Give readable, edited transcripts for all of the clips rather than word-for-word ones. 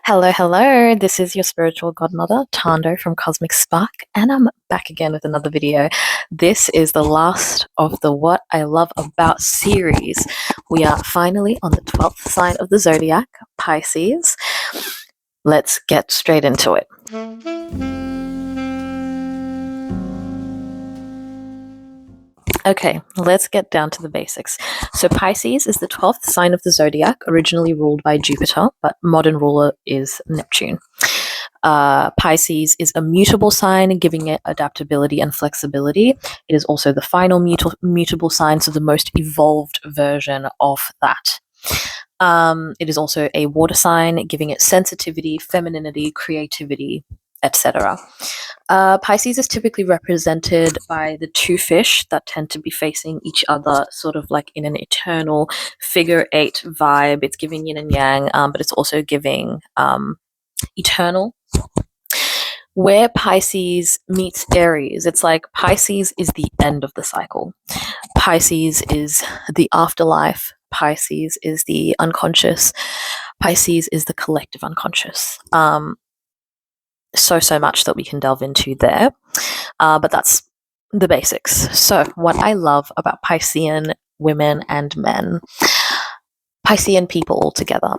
Hello, hello. This is your spiritual godmother, Tando from Cosmic Spark, and I'm back again with another video. This is the last of the What I Love About series. We are finally on the 12th sign of the zodiac, Pisces. Let's get straight into it. Okay, let's get down to the basics. So Pisces is the 12th sign of the zodiac, originally ruled by Jupiter, but modern ruler is Neptune. Pisces is a mutable sign, giving it adaptability and flexibility. It is also the final mutable sign, so the most evolved version of that. It is also a water sign, giving it sensitivity, femininity, creativity, etc. Pisces is typically represented by the two fish that tend to be facing each other, sort of like in an eternal figure eight vibe. It's giving yin and yang, but it's also giving eternal. Where Pisces meets Aries, it's like Pisces is the end of the cycle. Pisces is the afterlife. Pisces is the unconscious. Pisces is the collective unconscious. So much that we can delve into there. But that's the basics. So what I love about Piscean women and men, Piscean people altogether,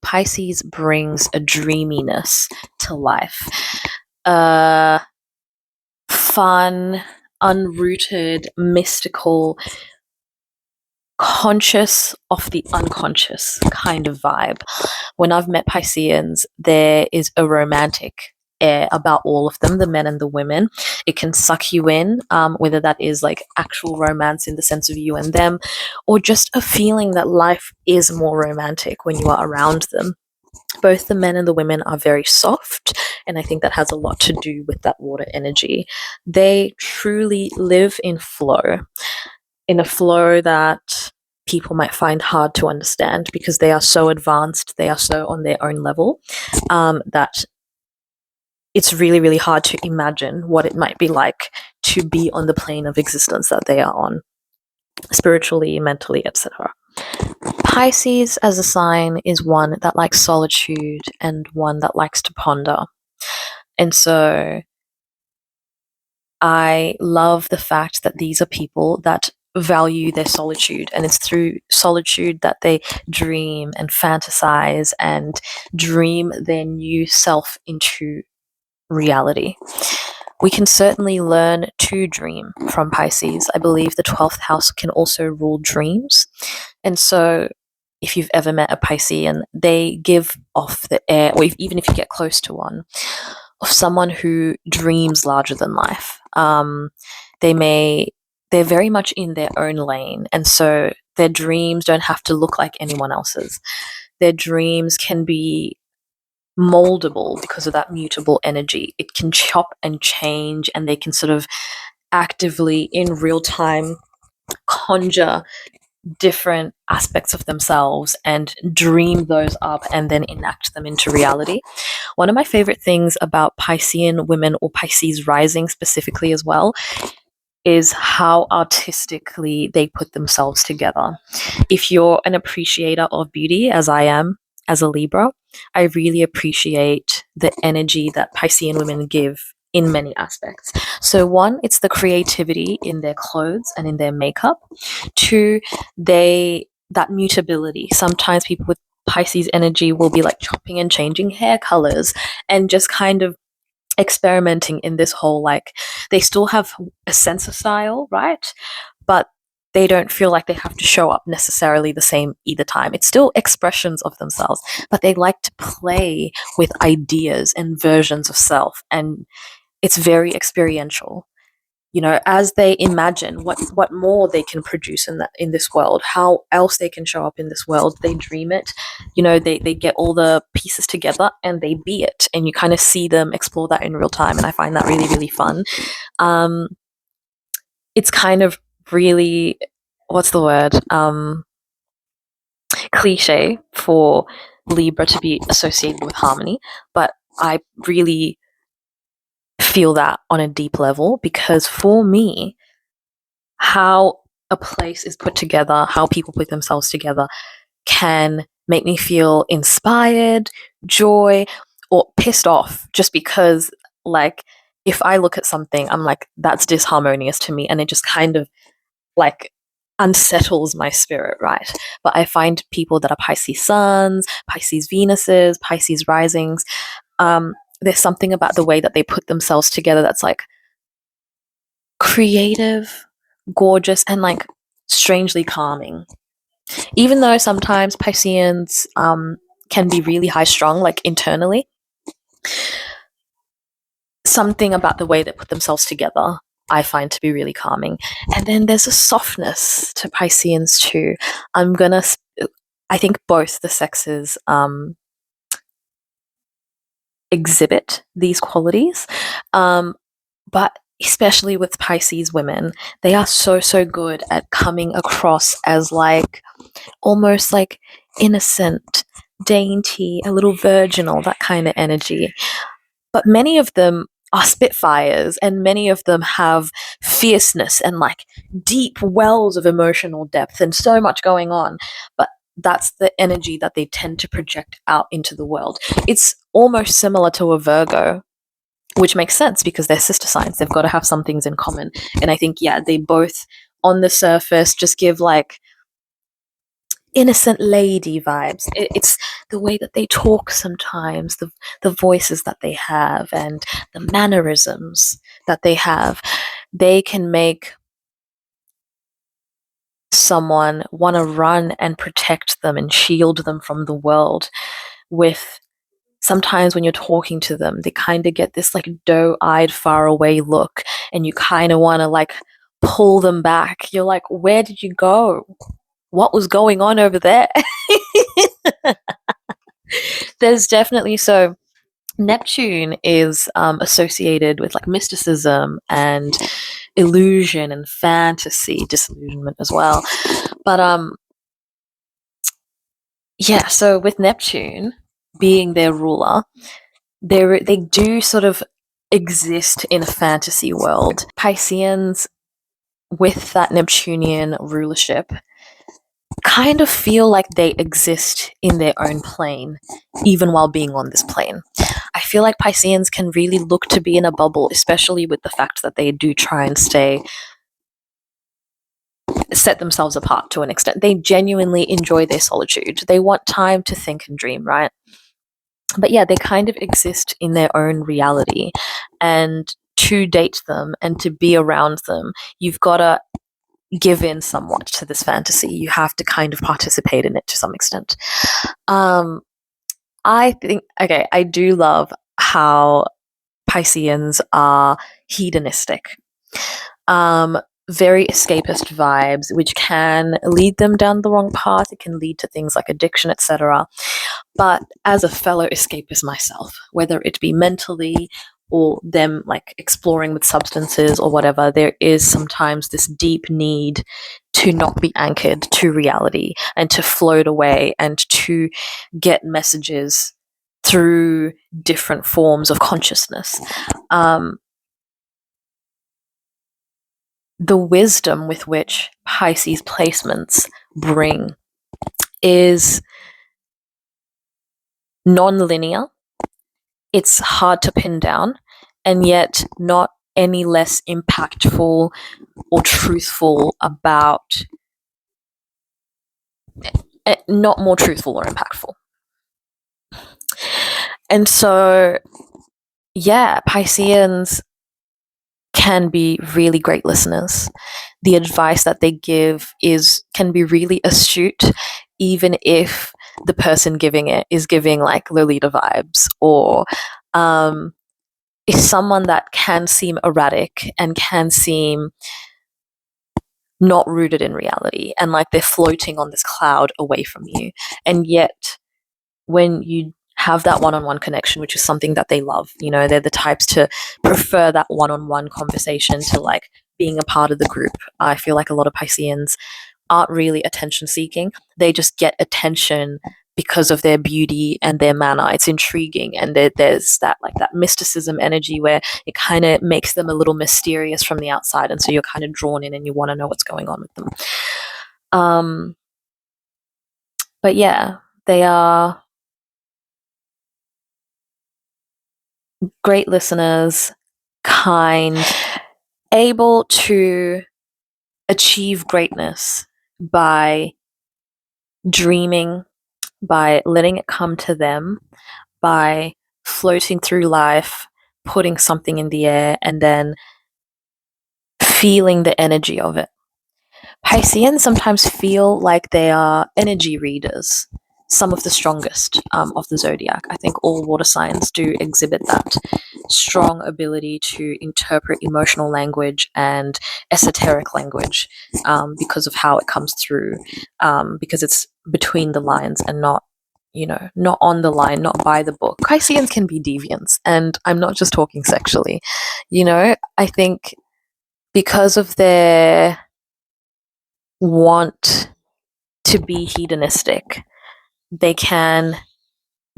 Pisces brings a dreaminess to life. Fun, unrooted, mystical, conscious of the unconscious kind of vibe. When I've met Pisceans, there is a romantic air about all of them, the men and the women. It can suck you in, whether that is like actual romance in the sense of you and them, or just a feeling that life is more romantic when you are around them. Both the men and the women are very soft, and I think that has a lot to do with that water energy. They truly live in a flow that people might find hard to understand because they are so advanced, they are so on their own level, that it's really, really hard to imagine what it might be like to be on the plane of existence that they are on, spiritually, mentally, etc. Pisces as a sign is one that likes solitude and one that likes to ponder. And so I love the fact that these are people that value their solitude, and it's through solitude that they dream and fantasize and dream their new self into reality. We can certainly learn to dream from Pisces. I believe the 12th house can also rule dreams. And so if you've ever met a Piscean, they give off the air, or even if you get close to one, of someone who dreams larger than life. They're very much in their own lane, and so their dreams don't have to look like anyone else's. Their dreams can be moldable because of that mutable energy. It can chop and change, and they can sort of actively, in real time, conjure different aspects of themselves and dream those up and then enact them into reality. One of my favorite things about Piscean women, or Pisces rising specifically as well, is how artistically they put themselves together. If you're an appreciator of beauty, as I am, as a Libra, I really appreciate the energy that Piscean women give in many aspects. So one, it's the creativity in their clothes and in their makeup. Two, that mutability. Sometimes people with Pisces energy will be like chopping and changing hair colors and just kind of experimenting in this whole, like, they still have a sense of style, right? But they don't feel like they have to show up necessarily the same either time. It's still expressions of themselves, but they like to play with ideas and versions of self, and it's very experiential. As they imagine what more they can produce in this world, how else they can show up in this world, they dream it. They get all the pieces together and they be it, and you kind of see them explore that in real time, and I find that really, really fun. It's kind of really, what's the word, cliche for Libra to be associated with harmony, but I really feel that on a deep level, because for me, how a place is put together, how people put themselves together, can make me feel inspired, joy, or pissed off just because, like, if I look at something, I'm like, that's disharmonious to me, and it just kind of like unsettles my spirit, right? But I find people that are Pisces suns, Pisces Venuses, Pisces risings, there's something about the way that they put themselves together that's like creative, gorgeous, and like strangely calming. Even though sometimes Pisceans can be really high strung, like internally, something about the way they put themselves together I find to be really calming. And then there's a softness to Pisceans too. I think both the sexes exhibit these qualities. But especially with Pisces women, they are so good at coming across as like almost like innocent, dainty, a little virginal, that kind of energy. But many of them are spitfires, and many of them have fierceness and like deep wells of emotional depth and so much going on. But that's the energy that they tend to project out into the world. It's almost similar to a Virgo, which makes sense because they're sister signs. They've got to have some things in common. And I think, yeah, they both on the surface just give like innocent lady vibes. It's the way that they talk sometimes, the voices that they have, and the mannerisms that they have. They can make someone want to run and protect them and shield them from the world. With sometimes when you're talking to them, they kind of get this like doe-eyed, far-away look, and you kind of want to like pull them back. You're like, where did you go? What was going on over there? There's definitely so Neptune is associated with like mysticism and illusion and fantasy, disillusionment as well. But yeah, so with Neptune being their ruler, they do sort of exist in a fantasy world. Pisceans with that Neptunian rulership kind of feel like they exist in their own plane, even while being on this plane. I feel like Pisceans can really look to be in a bubble, especially with the fact that they do try and set themselves apart to an extent. They genuinely enjoy their solitude. They want time to think and dream, right? But yeah, they kind of exist in their own reality. And to date them and to be around them, you've got to give in somewhat to this fantasy. You have to kind of participate in it to some extent. I think, okay, I do love how Pisceans are hedonistic. Very escapist vibes, which can lead them down the wrong path. It can lead to things like addiction, etc. But as a fellow escapist myself, whether it be mentally or them like exploring with substances or whatever, there is sometimes this deep need to not be anchored to reality and to float away and to get messages through different forms of consciousness. The wisdom with which Pisces placements bring is non-linear. It's hard to pin down, and yet not any less impactful or truthful about, not more truthful or impactful. And so, yeah, Pisceans can be really great listeners. The advice that they give can be really astute, even if the person giving it is giving like Lolita vibes, or is someone that can seem erratic and can seem not rooted in reality, and like they're floating on this cloud away from you. And yet, when you have that one-on-one connection, which is something that they love, they're the types to prefer that one-on-one conversation to like being a part of the group. I feel like a lot of Pisceans aren't really attention seeking. They just get attention because of their beauty and their manner. It's intriguing, and there's that like that mysticism energy where it kind of makes them a little mysterious from the outside, and so you're kind of drawn in and you want to know what's going on with them. But yeah, They are great listeners, kind, able to achieve greatness by dreaming, by letting it come to them, by floating through life, putting something in the air, and then feeling the energy of it. Pisceans sometimes feel like they are energy readers, some of the strongest of the zodiac. I think all water signs do exhibit that strong ability to interpret emotional language and esoteric language because of how it comes through, because it's between the lines and not, not on the line, not by the book. Pisceans can be deviants, and I'm not just talking sexually. I think because of their want to be hedonistic, they can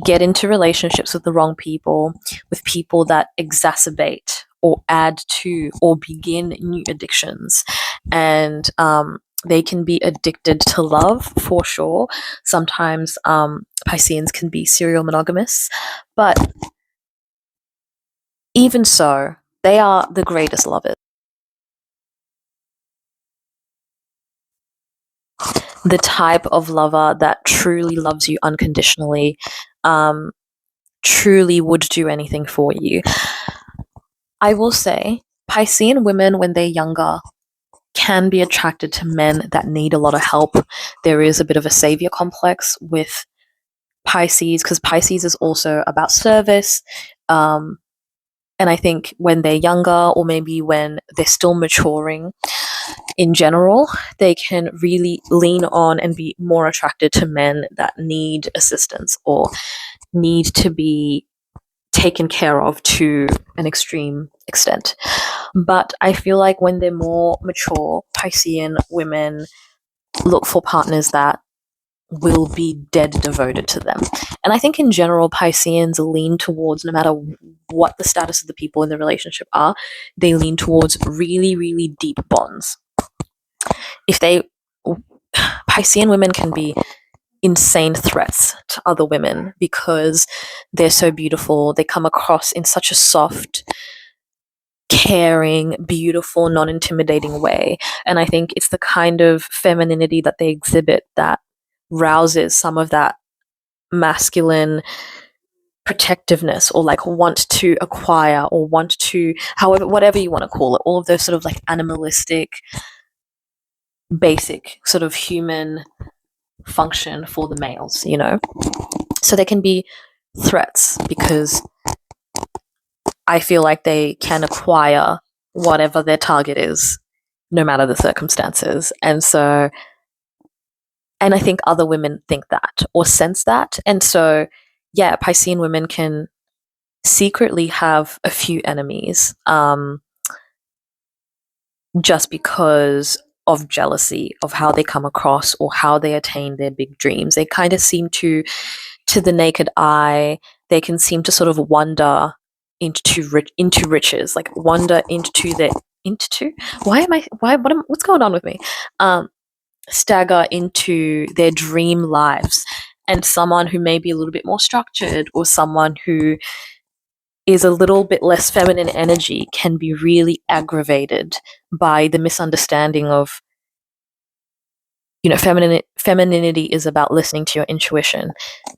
get into relationships with the wrong people, with people that exacerbate or add to or begin new addictions. And they can be addicted to love for sure. Sometimes Pisceans can be serial monogamous, but even so, they are the greatest lovers. The type of lover that truly loves you unconditionally, truly would do anything for you. I will say, Piscean women, when they're younger, can be attracted to men that need a lot of help. There is a bit of a savior complex with Pisces, because Pisces is also about service. And I think when they're younger, or maybe when they're still maturing in general, they can really lean on and be more attracted to men that need assistance or need to be taken care of to an extreme extent. But I feel like when they're more mature, Piscean women look for partners that will be dead devoted to them. And I think in general, Pisceans lean towards, no matter what the status of the people in the relationship are, they lean towards really, really deep bonds. If they, Piscean women can be insane threats to other women because they're so beautiful. They come across in such a soft, caring, beautiful, non intimidating way. And I think it's the kind of femininity that they exhibit that rouses some of that masculine protectiveness, or like want to acquire, or want to, however, whatever you want to call it, all of those sort of like animalistic, basic sort of human function for the males. So they can be threats because I feel like they can acquire whatever their target is, no matter the circumstances. And I think other women think that or sense that. And so, yeah, Piscean women can secretly have a few enemies, just because of jealousy of how they come across or how they attain their big dreams. They kind of seem to the naked eye, they can seem to sort of wander into riches, like wander into the into what's going on with me? Stagger into their dream lives. And someone who may be a little bit more structured, or someone who is a little bit less feminine energy, can be really aggravated by the misunderstanding of, femininity is about listening to your intuition,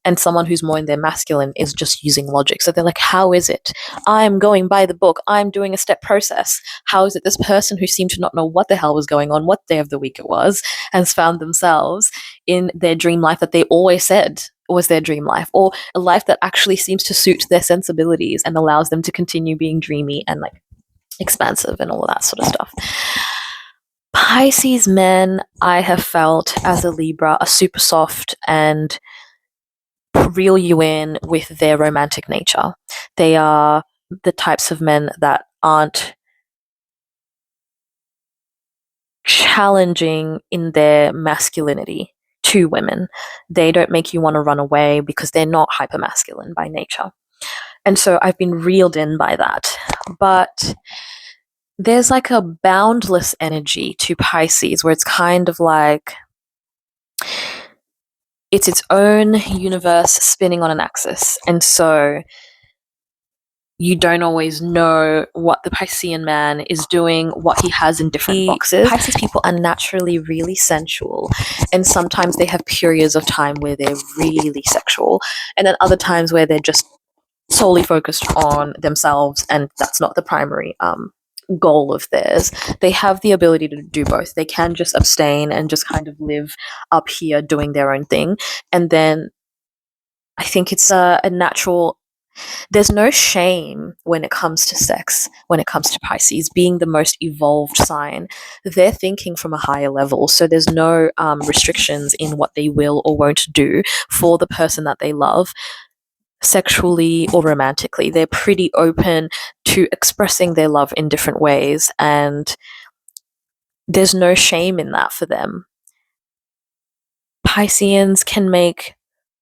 and someone who's more in their masculine is just using logic. So they're like, how is it? I'm going by the book. I'm doing a step process. How is it this person who seemed to not know what the hell was going on, what day of the week it was, has found themselves in their dream life that they always said was their dream life, or a life that actually seems to suit their sensibilities and allows them to continue being dreamy and like expansive and all of that sort of stuff. Pisces men, I have felt as a Libra, are super soft and reel you in with their romantic nature. They are the types of men that aren't challenging in their masculinity to women. They don't make you want to run away because they're not hypermasculine by nature. And so I've been reeled in by that. But there's like a boundless energy to Pisces where it's kind of like it's its own universe spinning on an axis. And so you don't always know what the Piscean man is doing, what he has in different boxes. Pisces people are naturally really sensual, and sometimes they have periods of time where they're really sexual, and then other times where they're just solely focused on themselves, and that's not the primary goal of theirs. They have the ability to do both. They can just abstain and just kind of live up here doing their own thing, and then I think it's a natural. There's no shame when it comes to sex, when it comes to Pisces being the most evolved sign. They're thinking from a higher level, so there's no restrictions in what they will or won't do for the person that they love, sexually or romantically. They're pretty open to expressing their love in different ways, and there's no shame in that for them. Pisceans can make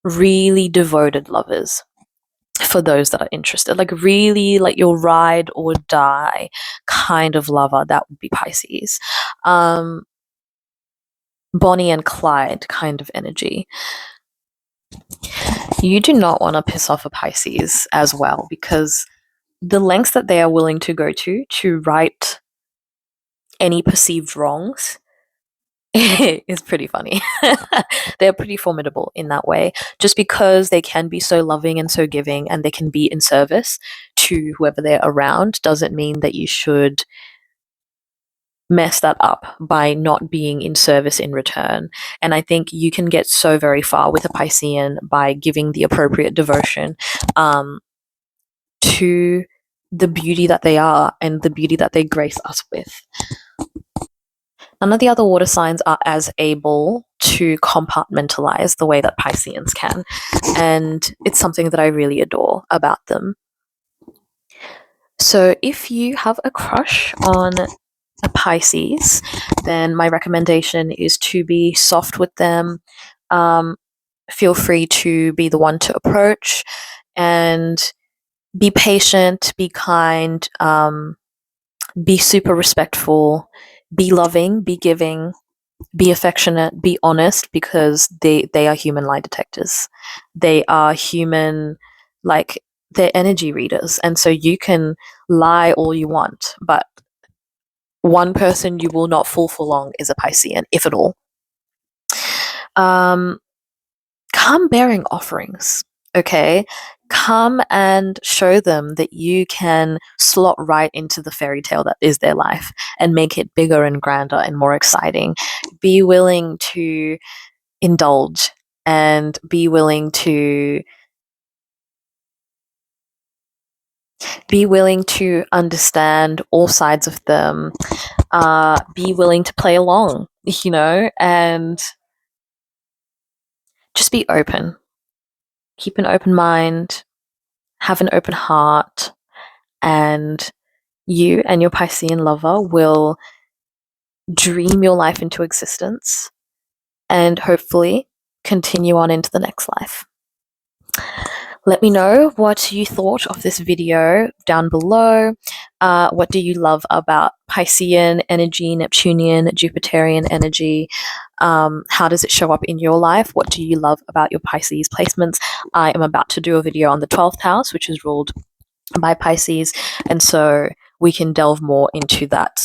really devoted lovers. For those that are interested, like really like your ride or die kind of lover, that would be Pisces. Bonnie and Clyde kind of energy. You do not want to piss off a Pisces as well, because the lengths that they are willing to go to right any perceived wrongs is pretty funny. They're pretty formidable in that way. Just because they can be so loving and so giving and they can be in service to whoever they're around doesn't mean that you should mess that up by not being in service in return. And I think you can get so very far with a Piscean by giving the appropriate devotion to the beauty that they are and the beauty that they grace us with. None of the other water signs are as able to compartmentalize the way that Pisceans can, and it's something that I really adore about them. So if you have a crush on a Pisces, then my recommendation is to be soft with them. Feel free to be the one to approach and be patient, be kind, be super respectful, be loving, be giving, be affectionate, be honest, because they are human lie detectors. They are human, like, they're energy readers. And so you can lie all you want, but one person you will not fool for long is a Piscean, if at all. Come bearing offerings, okay? Come and show them that you can slot right into the fairy tale that is their life and make it bigger and grander and more exciting. Be willing to indulge and be willing to understand all sides of them. Be willing to play along, and just be open. Keep an open mind, have an open heart, and you and your Piscean lover will dream your life into existence and hopefully continue on into the next life. Let me know what you thought of this video down below. What do you love about Piscean energy, Neptunian, Jupiterian energy? How does it show up in your life? What do you love about your Pisces placements? I am about to do a video on the 12th house, which is ruled by Pisces, and so we can delve more into that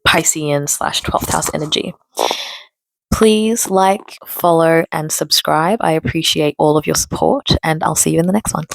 Piscean / 12th house energy. Please like, follow, and subscribe. I appreciate all of your support, and I'll see you in the next one.